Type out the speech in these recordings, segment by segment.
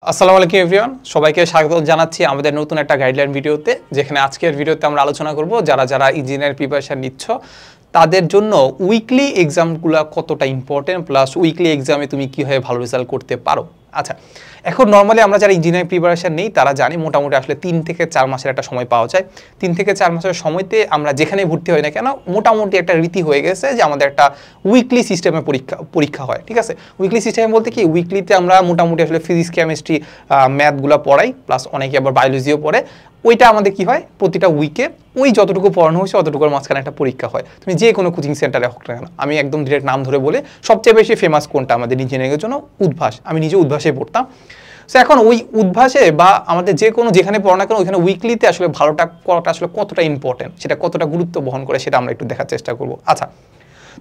আসসালামু আলাইকুম এভরিওয়ান, সবাইকে স্বাগত জানাচ্ছি আমাদের নতুন একটা গাইডলাইন ভিডিওতে। যেখানে আজকের ভিডিওতে আমরা আলোচনা করব যারা যারা ইঞ্জিনিয়ার প্রিপারেশন নিচ্ছ তাদের জন্য উইকলি এক্সামগুলো কতটা ইম্পর্টেন্ট, প্লাস উইকলি এক্সামে তুমি কীভাবে ভালো রেজাল্ট করতে পারো। আচ্ছা, এখন নর্মালি আমরা যারা ইঞ্জিনিয়ারিং প্রিপারেশন নেই তারা জানি মোটামুটি আসলে 3 থেকে 4 মাসের একটা সময় পাওয়া যায়। 3 থেকে 4 মাসের সময়তে আমরা যেখানে ভর্তি হই না কেন মোটামুটি একটা রীতি হয়ে গেছে যে আমাদের একটা উইকলি সিস্টেমে পরীক্ষা হয়। ঠিক আছে, উইকলি সিস্টেমে বলতে কি, উইকলিতে আমরা মোটামুটি আসলে ফিজিক্স, কেমিস্ট্রি, ম্যাথগুলো পড়াই, প্লাস অনেকে আবার বায়োলজিও পড়ে। ওইটা আমাদের কি হয়, প্রতিটা উইকে ওই যতটুকু পড়ানো হয়েছে অতটুকুর মাঝখানে একটা পরীক্ষা হয়। তুমি যে কোনো কোচিং সেন্টারে হোক না কেন, আমি একদম ডিরেক্ট নাম ধরে বলে সবচেয়ে বেশি ফেমাস কোনটা আমাদের ইঞ্জিনিয়ারিংয়ের জন্য, উদ্ভাস। আমি নিজে উদ্ভাসে পড়তাম। সো এখন ওই উদ্ভাসে বা আমাদের যে কোনো যেখানে পড়া না কেন ওইখানে উইকলিতে আসলে ভালোটা করাটা আসলে কতটা ইম্পর্টেন্ট, সেটা কতটা গুরুত্ব বহন করে সেটা আমরা একটু দেখার চেষ্টা করবো। আচ্ছা,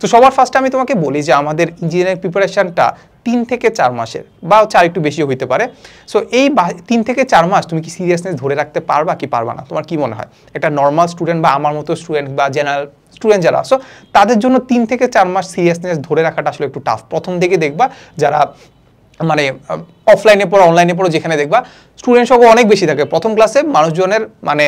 তো সবার ফার্স্টে আমি তোমাকে বলি যে আমাদের ইঞ্জিনিয়ারিং প্রিপারেশনটা 3 থেকে 4 মাসের বা 4 একটু বেশিও হইতে পারে। সো এই 3 থেকে 4 মাস তুমি কি সিরিয়াসনেস ধরে রাখতে পারবা কি পারবা না, তোমার কি মনে হয়? একটা নর্মাল স্টুডেন্ট বা আমার মতো স্টুডেন্ট বা জেনারেল স্টুডেন্ট যারা আসো তাদের জন্য 3 থেকে 4 মাস সিরিয়াসনেস ধরে রাখাটা আসলে একটু টাফ। প্রথম দিকে দেখবা যারা মানে অফলাইনে পড়ো অনলাইনে পড়ো যেখানে দেখবা স্টুডেন্ট সংখ্যা অনেক বেশি থাকে। প্রথম ক্লাসে মানুষজনের মানে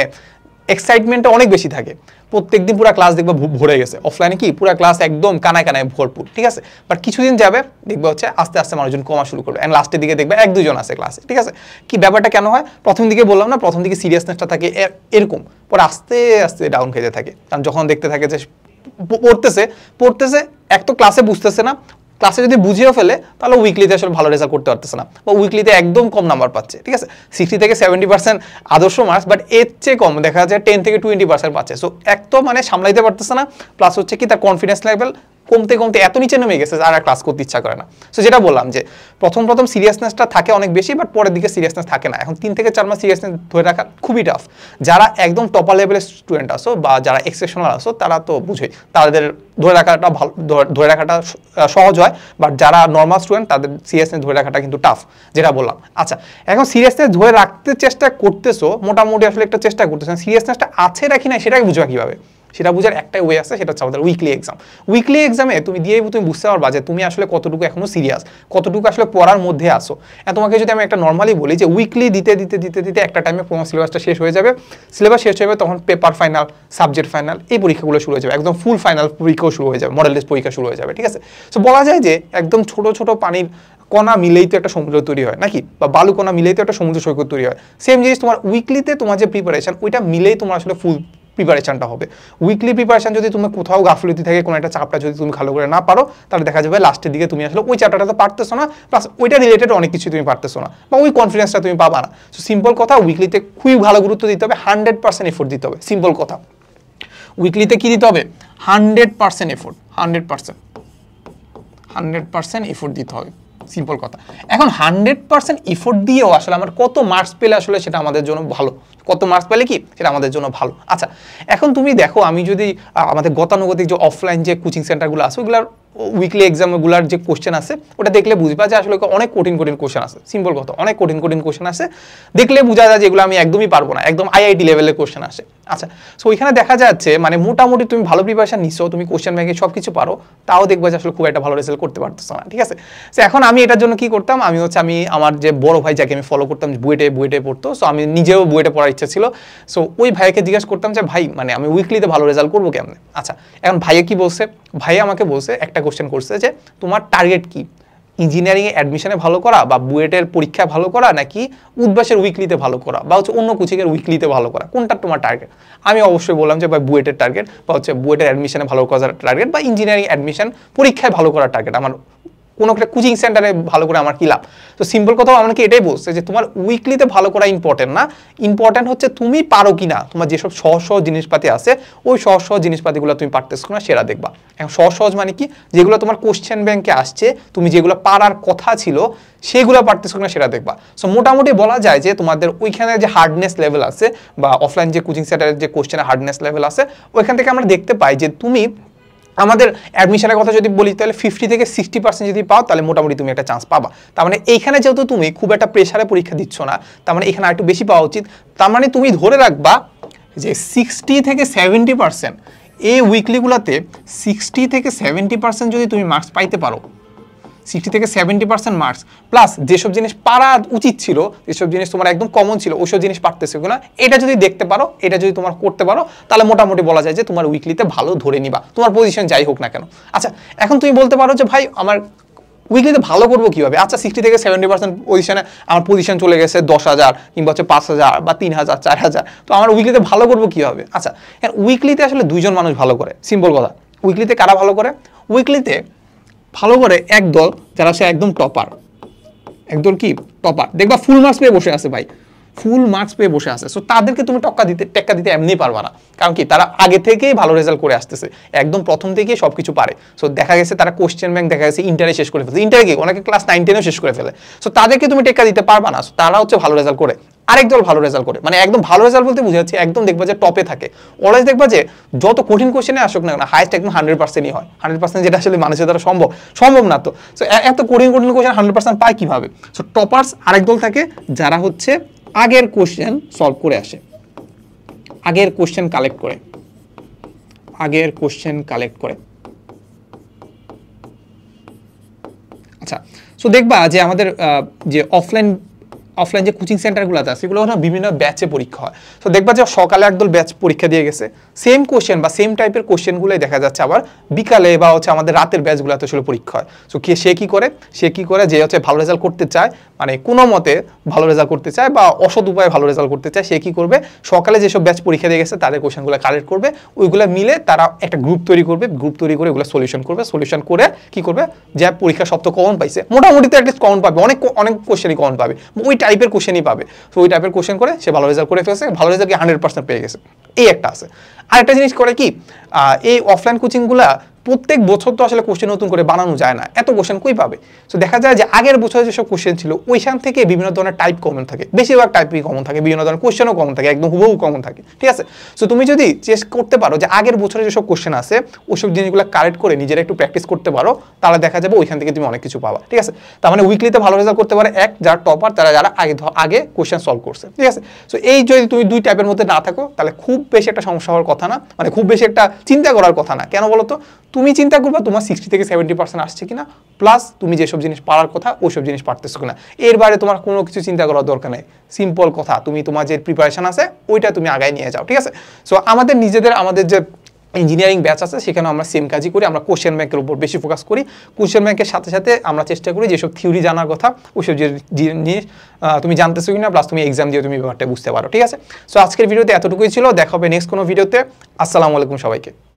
এক্সাইটমেন্টটা অনেক বেশি থাকে, প্রত্যেকদিন পুরো ক্লাস দেখবা ভরে গেছে। অফলাইনে কি পুরো ক্লাস একদম কানায় কানায় ভরপুর। ঠিক আছে, বাট কিছুদিন যাবে দেখবা হচ্ছে আস্তে আস্তে মানুষজন কমা শুরু করবে, অ্যান্ড লাস্টের দিকে দেখবে 1-2 জন আছে ক্লাসে। ঠিক আছে, কি ব্যাপারটা কেন হয়? প্রথম দিকে বললাম না, প্রথম দিকে সিরিয়াসনেসটা থাকে এরকম, পরে আস্তে আস্তে ডাউন খেতে থাকে। কারণ যখন দেখতে থাকে যে পড়তেছে এক তো ক্লাসে বুঝতেছে না, ক্লাসে যদি বুঝিয়েও ফেলে তাহলে উইকলিতে আসলে ভালো রেজাল্ট করতে পারতেছে না, বা উইকলিতে একদম কম নাম্বার পাচ্ছে। ঠিক আছে, 60 থেকে 70% আদর্শ মার্কস, বাট এর চেয়ে কম দেখা যায় 10 থেকে 20% পাচ্ছে। সো এক তো মানে সামলাইতে পারতেছে না, প্লাস হচ্ছে কি তার কনফিডেন্স লেভেল কমতে কমতে এত নিচে নেমে গেছে আর ক্লাস করতে ইচ্ছা করে না। সো যেটা বললাম যে প্রথম সিরিয়াসনেসটা থাকে অনেক বেশি, বাট পরের দিকে সিরিয়াসনেস থাকে না। এখন 3 থেকে 4 মাস সিরিয়াসনেস ধরে রাখা খুবই টাফ। যারা একদম টপার লেভেলের স্টুডেন্ট আসো বা যারা এক্সেপশনাল আসো তারা তো বুঝেই, তাদের ধরে রাখাটা সহজ হয়, বাট যারা নর্মাল স্টুডেন্ট তাদের সিরিয়াসনেস ধরে রাখাটা কিন্তু টাফ, যেটা বললাম। আচ্ছা, এখন সিরিয়াসনেস ধরে রাখতে চেষ্টা করতেছো, মোটামুটি আসলে একটা চেষ্টা করতেছো, সিরিয়াসনেসটা আছে রাখি না সেটাকে বুঝবা কিভাবে? সেটা বোঝার একটাই ওয়ে আছে, সেটা হচ্ছে আমাদের উইকলি এক্সাম। উইকলি এক্সামে তুমি বুঝতে পারবা যে তুমি আসলে কতটুকু এখনো সিরিয়াস, কতটুকু আসলে পড়ার মধ্যে আসো। তোমাকে যদি আমি একটা নর্মালি বলি যে উইকলি দিতে দিতে দিতে দিতে একটা টাইমে পুরো সিলেবাসটা শেষ হয়ে যাবে, সিলেবাস শেষ হয়ে যাবে তখন পেপার ফাইনাল, সাবজেক্ট ফাইনাল, এই পরীক্ষাগুলো শুরু হয়ে যাবে, একদম ফুল ফাইনাল পরীক্ষাও শুরু হয়ে যাবে, মডেল টেস্ট পরীক্ষা শুরু হয়ে যাবে। ঠিক আছে, সো বলা যায় যে একদম ছোট ছোট পানির কণা মিলেই তো একটা সমুদ্র তৈরি হয় নাকি, বা বালু কণা মিলেই তো একটা সমুদ্র সৈকত তৈরি হয়। সেম জিনিস তোমার উইকলিতে তোমার যে প্রিপারেশন ওইটা মিলেই তোমার আসলে ফুল প্রিপারেশনটা হবে। উইকলি প্রিপারেশন যদি তুমি কোথাও গাফলতি থাকে, কোনো একটা চাপটা যদি তুমি ভালো করে না পারো, তাহলে দেখা যাবে লাস্টের দিকে তুমি আসলে ওই চ্যাপ্টারটা তো পারতেছো না, প্লাস ওইটা রিলেটেড অনেক কিছু তুমি পারতেছো না, বা ওই কনফিডেন্সটা তুমি পাবা না। সো সিম্পল কথা, উইকলিতে খুবই ভালো গুরুত্ব দিতে হবে, 100% এফোর্ট দিতে হবে। সিম্পল কথা, উইকলিতে কি দিতে হবে? 100% এফোর্ট, 100% এফোর্ট দিতে হবে। সিম্পল কথা। এখন 100% এফোর্ট দিয়েও আসলে আমার কত মার্কস পেলে আসলে সেটা আমাদের জন্য ভালো, কত মার্কস পেলে কি সেটা আমাদের জন্য ভালো। আচ্ছা, এখন তুমি দেখো, আমি যদি আমাদের গতানুগতিক যে অফলাইন যে কোচিং সেন্টারগুলো আছে ওগুলার উইকলি এক্সামগুলোর যে কোশ্চেন আছে ওটা দেখলে বুঝবা যে আসলে অনেক কঠিন কোশ্চেন আছে। সিম্পল কথা, অনেক কঠিন কোশ্চেন আছে, দেখলে বোঝা যায় যে এগুলো আমি একদমই পারবো না, একদম আইআইটি লেভেলের কোশ্চেন আসে। আচ্ছা, সো ওইখানে দেখা যাচ্ছে মানে মোটামুটি তুমি ভালো প্রিপারেশন নিচ্ছো, তুমি কোশ্চেন ব্যাংকে সব কিছু পারো, তাও দেখবা যে আসলে খুব একটা ভালো রেজাল্ট করতে পারতেছো না। ঠিক আছে, সো এখন আমি এটার জন্য কি করতাম, আমি আমার যে বড় ভাই যাকে আমি ফলো করতাম বুয়েটে পড়তো, সো আমি নিজেও বুয়েটে পড়ার ইচ্ছা ছিল। সো ওই ভাইকে জিজ্ঞেস করতাম যে ভাই মানে আমি উইকলিতে ভালো রেজাল্ট করবো কেমনে? আচ্ছা, এখন ভাইয়া কি বলছে, ভাইয়া আমাকে বলছে একটা কোশ্চেন করছে যে তোমার টার্গেট কি, ইঞ্জিনিয়ারিংয়ে অ্যাডমিশনে ভালো করা বা বুয়েটের পরীক্ষায় ভালো করা, নাকি উদ্ভাসের উইকলিতে ভালো করা, বা হচ্ছে অন্য কোচিংয়ের উইকলিতে ভালো করা, কোনটা তোমার টার্গেট? আমি অবশ্যই বললাম যে ভাই বুয়েটের টার্গেট, বা হচ্ছে বুয়েটের অ্যাডমিশনে ভালো করার টার্গেট, বা ইঞ্জিনিয়ারিং অ্যাডমিশন পরীক্ষায় ভালো করার টার্গেট। আমার কোনো একটা কোচিং সেন্টারে ভালো করে আমার কি লাভ? তো সিম্পল কথা আমাকে এটাই বলছে যে তোমার উইকলিতে ভালো করা ইম্পর্টেন্ট না, ইম্পর্টেন্ট হচ্ছে তুমি পারো কি না, তোমার যেসব সহজ সহজ জিনিসপাতি আছে ওই সহজ সহজ জিনিসপাতিগুলো তুমি পারতেছো না সেটা দেখবা। এখন সহজ সহজ মানে কি, যেগুলো তোমার কোশ্চেন ব্যাংকে আসছে, তুমি যেগুলো পারার কথা ছিল সেগুলো পারতেছো না সেটা দেখবা। সো মোটামুটি বলা যায় যে তোমাদের ওইখানে যে হার্ডনেস লেভেল আছে বা অফলাইন যে কোচিং সেন্টারের যে কোশ্চেনের হার্ডনেস লেভেল আছে ওইখান থেকে আমরা দেখতে পাই যে তুমি আমাদের অ্যাডমিশনের কথা যদি বলি তাহলে 50 থেকে 60% যদি পাও তাহলে মোটামুটি তুমি একটা চান্স পাবা। তার মানে এইখানে যেহেতু তুমি খুব একটা প্রেশারে পরীক্ষা দিচ্ছ না, তার মানে এখানে আরেকটু বেশি পাওয়া উচিত। তার মানে তুমি ধরে রাখবা যে 60 থেকে 70% এই উইকলিগুলোতে 60 থেকে 70% যদি তুমি মার্কস পাইতে পারো, 60 থেকে 70% মার্কস প্লাস যেসব জিনিস পারা উচিত ছিল, যেসব জিনিস তোমার একদম কমন ছিল ওইসব জিনিস পারতেছো কিনা এটা যদি দেখতে পারো, এটা যদি তোমার করতে পারো, তাহলে মোটামুটি বলা যায় যে তোমার উইকলিতে ভালো ধরে নিবা, তোমার পজিশন যাই হোক না কেন। আচ্ছা এখন তুমি বলতে পারো যে ভাই আমার উইকলিতে ভালো করবো কীভাবে? আচ্ছা 60 থেকে 70% পজিশনে আমার পজিশন চলে গেছে 10,000 কিংবা হচ্ছে 5,000 বা 3,000 4,000, তো আমার উইকলিতে ভালো করবো কীভাবে? আচ্ছা উইকলিতে আসলে দুইজন মানুষ ভালো করে, সিম্পল কথা। উইকলিতে কারা ভালো করে? উইকলিতে ভালো করে একদল যারা সে একদম টপার, একদল কি টপার, দেখবা ফুল মার্কস পেয়ে বসে আছে ভাই, ফুল মার্কস পেয়ে বসে আছে। সো তাদেরকে তুমি টেক্কা দিতে এমনি পারবা না, কারণ কি তারা আগে থেকেই ভালো রেজাল্ট করে আসতেছে, একদম প্রথম থেকেই সব কিছু পারে। সো দেখা গেছে তারা কোশ্চেন ব্যাংক দেখা গেছে ইন্টারে শেষ করে ফেলছে, ইন্টারে কি অনেকে ক্লাস 9-10-ও শেষ করে ফেলে। সো তাদেরকে তুমি টেক্কা দিতে পারবা না, তারা হচ্ছে ভালো রেজাল্ট করে। আরেক দল ভালো রেজাল্ট করে, মানে একদম ভালো রেজাল্ট বলতে বুঝাচ্ছি একদম দেখবা যে টপে থাকে, অলওয়েজ দেখবা যে যত কঠিন কোশ্চেনে আসুক না হাইস্ট একদম 100%ই হয়। 100% যেটা আসলে মানুষের দ্বারা সম্ভব না। তো সো এত কঠিন কোশ্চেন 100% পায় কিভাবে? সো টপার্স আরেক দল থাকে যারা হচ্ছে আগের কোশ্চেন সলভ করে আসে, আগের কোশ্চেন কালেক্ট করে। আচ্ছা সো দেখবা যে আমাদের যে অফলাইন যে কোচিং সেন্টারগুলোতে আছে সেগুলো না বিভিন্ন ব্যাচে পরীক্ষা হয়। তো দেখবা যে সকালে একদল ব্যাচ পরীক্ষা দিয়ে গেছে, সেম কোশ্চেন বা সেম টাইপের কোশ্চেনগুলোই দেখা যাচ্ছে আবার বিকালে বা হচ্ছে আমাদের রাতের ব্যাচগুলোতে আসলে পরীক্ষা হয়। সো সে কি করে যে হচ্ছে ভালো রেজাল্ট করতে চায়, মানে কোনো মতে ভালো রেজাল্ট করতে চায় বা অসৎ উপায়ে ভালো রেজাল্ট করতে চায়, সে কি করবে সকালে যেসব ব্যাচ পরীক্ষা দিয়ে গেছে তাদের কোশ্চেনগুলো কালেক্ট করবে, ওইগুলো মিলে তারা একটা গ্রুপ তৈরি করে ওগুলো সলিউশন করে কি করবে, যে পরীক্ষা সপ্তাহ কমন পাইছে মোটামুটি তো অ্যাটলিস্ট কমন পাবে, অনেক কোশ্চেনই কমন পাবে, ওই টাইপের কোশ্চেনই পাবে। তো ওই টাইপের কোশ্চেন করে সে ভালো রেজাল্ট করে ফেলছে, ভালো রেজাল্ট 100% পেয়ে গেছে। এই একটা আছে। আরেকটা জিনিস করে কি, এই অফলাইন কোচিংগুলা প্রত্যেক বছর তো আসলে কোশ্চেন নতুন করে বানানো যায় না, এত কোশ্চেন কই পাবে? তো দেখা যায় যে আগের বছরে যেসব কোশ্চেন ছিল ওইখান থেকে বিভিন্ন ধরনের টাইপ কমন থাকে, বেশিরভাগ টাইপই কমন থাকে, বিভিন্ন ধরনের কোশ্চেনও কমন থাকে, একদম হুবহু কমন থাকে, ঠিক আছে? সো তুমি যদি চেষ্টা করতে পারো যে আগের বছরে যেসব কোশ্চেন আছে ওইসব জিনিসগুলো কালেক্ট করে নিজেরা একটু প্র্যাকটিস করতে পারো, তাহলে দেখা যাবে ওইখান থেকে তুমি অনেক কিছু পাবা, ঠিক আছে? তার মানে উইকলিতে ভালো রেজাল্ট করতে পারে যারা টপার, যারা আগে কোশ্চেন সলভ করছে, ঠিক আছে? সো এই যদি তুমি দুই টাইপের মধ্যে না থাকো তাহলে খুব বেশি একটা সমস্যা হওয়ার কথা না, মানে খুব বেশি একটা চিন্তা করার কথা না। কেন বলো তো? তুমি চিন্তা করবা তোমার 60 থেকে 70% আসছে কিনা, প্লাস তুমি যেসব জিনিস পারার কথা ওইসব জিনিস পারতেছো কিনা, এর বাইরে তোমার কোনো কিছু চিন্তা করার দরকার নেই। সিম্পল কথা, তুমি তোমার যে প্রিপারেশন আছে ওইটা তুমি আগায় নিয়ে যাও, ঠিক আছে? সো আমাদের যে ইঞ্জিনিয়ারিং ব্যাচ আছে সেখানে আমরা সেম কাজই করি, আমরা কোশ্চেন ব্যাংকের উপর বেশি ফোকাস করি। কোশ্চেন ব্যাংকের সাথে সাথে আমরা চেষ্টা করি যেসব থিওরি জানার কথা ওইসব জিনিস তুমি জানতেছো কিনা, প্লাস তুমি এক্সাম দিয়ে তুমি ব্যাপারটা বুঝতে পারো, ঠিক আছে? সো আজকের ভিডিওতে এতটুকুই ছিল, দেখা হবে নেক্সট কোনো ভিডিওতে। আসসালামু আলাইকুম সবাইকে।